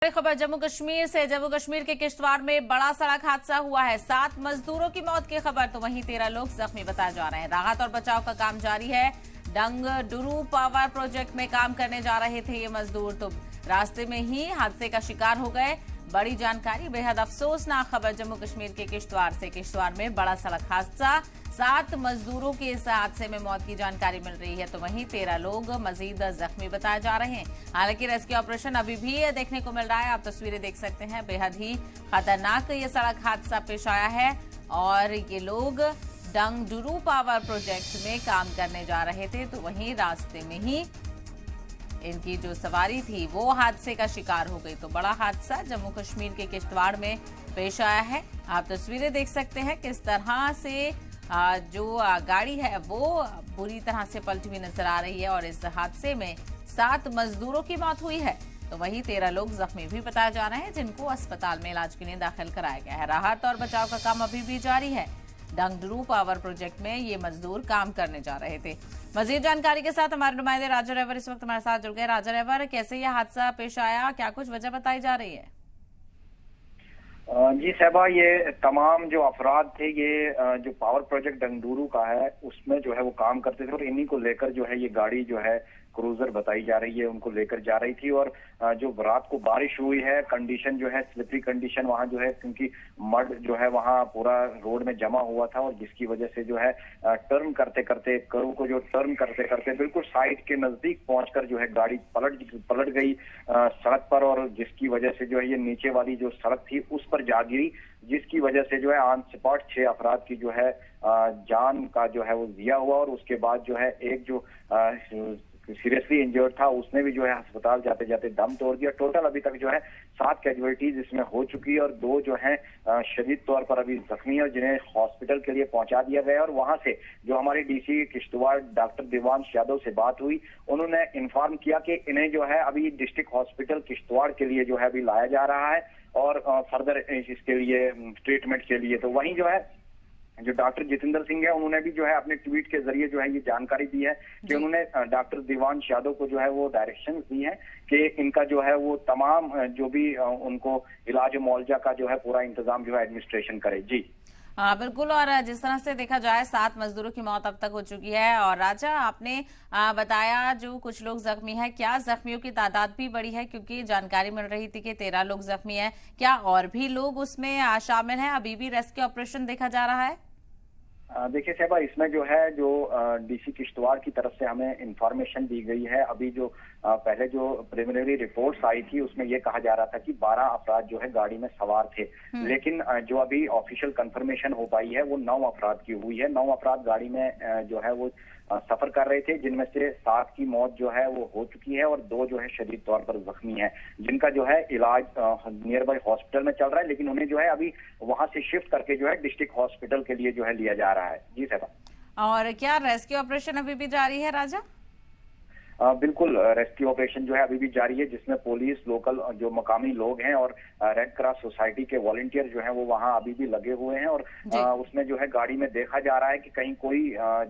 खबर जम्मू कश्मीर से। जम्मू कश्मीर के किश्तवाड़ में बड़ा सड़क हादसा हुआ है। 7 मजदूरों की मौत की खबर, तो वहीं 13 लोग जख्मी बताए जा रहे हैं। राहत और बचाव का काम जारी है। डंग डुरू पावर प्रोजेक्ट में काम करने जा रहे थे ये मजदूर, तो रास्ते में ही हादसे का शिकार हो गए। बड़ी जानकारी, बेहद अफसोसनाक खबर जम्मू कश्मीर के किश्तवाड़ से। किश्तवाड़ में बड़ा सड़क हादसा, 7 मजदूरों की इस हादसे में मौत की जानकारी मिल रही है, तो वहीं 13 लोग मजीद जख्मी बताए जा रहे हैं। हालांकि रेस्क्यू ऑपरेशन अभी भी देखने को मिल रहा है। आप तस्वीरें देख सकते हैं, बेहद ही खतरनाक ये सड़क हादसा पेश आया है और ये लोग डंग डुरू पावर प्रोजेक्ट में काम करने जा रहे थे, तो वहीं रास्ते में ही इनकी जो सवारी थी वो हादसे का शिकार हो गई। तो बड़ा हादसा जम्मू कश्मीर के किश्तवाड़ में पेश आया है। आप तस्वीरें देख सकते हैं किस तरह से जो गाड़ी है वो बुरी तरह से पलटी हुई नजर आ रही है और इस हादसे में 7 मजदूरों की मौत हुई है, तो वहीं 13 लोग जख्मी भी बताए जा रहे हैं, जिनको अस्पताल में इलाज के लिए दाखिल कराया गया है। राहत और बचाव का काम अभी भी जारी है। डंगडुरू पावर प्रोजेक्ट में ये मजदूर काम करने जा रहे थे। मजीद जानकारी के साथ हमारे नुमाइंदे राजा रेवर इस वक्त हमारे साथ जुड़ गए। राजा रेवर, कैसे यह हादसा पेश आया, क्या कुछ वजह बताई जा रही है? जी साहबा, ये तमाम जो अफराद थे ये जो पावर प्रोजेक्ट डंगडुरू का है उसमें जो है वो काम करते थे और इन्हीं को लेकर जो है ये गाड़ी जो है क्रूजर बताई जा रही है उनको लेकर जा रही थी। और जो रात को बारिश हुई है, कंडीशन जो है स्लिपरी कंडीशन वहां जो है, क्योंकि मड जो है वहां पूरा रोड में जमा हुआ था और जिसकी वजह से जो है टर्न करते करते करू को जो टर्न करते करते बिल्कुल साइड के नजदीक पहुंचकर जो है गाड़ी पलट गई सड़क पर, और जिसकी वजह से जो है ये नीचे वाली जो सड़क थी उस पर जा गिरी, जिसकी वजह से जो है ऑन स्पॉट 6 अफराद की जो है जान का जो है वो जिया हुआ। और उसके बाद जो है एक जो सीरियसली इंजर्ड था उसने भी जो है अस्पताल जाते जाते दम तोड़ दिया। टोटल अभी तक जो है 7 कैजुअलिटीज इसमें हो चुकी है और 2 जो है शदीद तौर पर अभी जख्मी है, जिन्हें हॉस्पिटल के लिए पहुंचा दिया गया। और वहां से जो हमारी डीसी किश्तवाड़ डॉक्टर देवांश यादव से बात हुई, उन्होंने इन्फॉर्म किया कि इन्हें जो है अभी डिस्ट्रिक्ट हॉस्पिटल किश्तवाड़ के लिए जो है अभी लाया जा रहा है और फर्दर इसके लिए ट्रीटमेंट के लिए। तो वहीं जो है जो डॉक्टर जितेंद्र सिंह है उन्होंने भी जो है अपने ट्वीट के जरिए जो है ये जानकारी दी है कि उन्होंने डॉक्टर देवांश यादव को जो है वो डायरेक्शंस दी हैं कि इनका जो है वो तमाम जो भी उनको इलाज मुआवजा का जो है पूरा इंतजाम जो है एडमिनिस्ट्रेशन करे। जी हाँ बिल्कुल। और जिस तरह से देखा जाए 7 मजदूरों की मौत अब तक हो चुकी है। और राजा, आपने बताया जो कुछ लोग जख्मी है, क्या जख्मियों की तादाद भी बड़ी है? क्योंकि जानकारी मिल रही थी कि 13 लोग जख्मी है, क्या और भी लोग उसमें शामिल हैं? अभी भी रेस्क्यू ऑपरेशन देखा जा रहा है? देखिए साहबा, इसमें जो है जो डीसी किश्तवाड़ की तरफ से हमें इंफॉर्मेशन दी गई है। अभी जो पहले जो प्रिलिमिनरी रिपोर्ट्स आई थी उसमें ये कहा जा रहा था कि 12 अफराद जो है गाड़ी में सवार थे, लेकिन जो अभी ऑफिशियल कंफर्मेशन हो पाई है वो 9 अफराद की हुई है। 9 अफराद गाड़ी में जो है वो सफर कर रहे थे, जिनमें से 7 की मौत जो है वो हो चुकी है और 2 जो है शदीद तौर पर जख्मी है, जिनका जो है इलाज नियर बाई हॉस्पिटल में चल रहा है, लेकिन उन्हें जो है अभी वहां से शिफ्ट करके जो है डिस्ट्रिक्ट हॉस्पिटल के लिए जो है लिया जा रहा है। जी साहब। और क्या रेस्क्यू ऑपरेशन अभी भी जारी है राजा? बिल्कुल, रेस्क्यू ऑपरेशन जो है अभी भी जारी है, जिसमें पुलिस, लोकल जो मकामी लोग हैं और रेड क्रॉस सोसाइटी के वॉलंटियर जो हैं वो वहां अभी भी लगे हुए हैं। और उसमें जो है गाड़ी में देखा जा रहा है कि कहीं कोई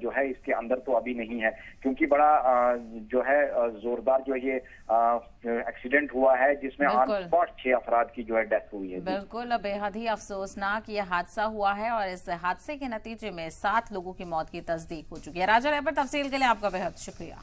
जो है इसके अंदर तो अभी नहीं है, क्योंकि बड़ा जो है जोरदार जो ये एक्सीडेंट हुआ है जिसमें ऑन स्पॉट 6 अफराद की जो है डेथ हुई है। बिल्कुल, बेहद ही अफसोसनाक ये हादसा हुआ है और इस हादसे के नतीजे में 7 लोगों की मौत की तस्दीक हो चुकी है। राजा रेवर, तफसील के लिए आपका बेहद शुक्रिया।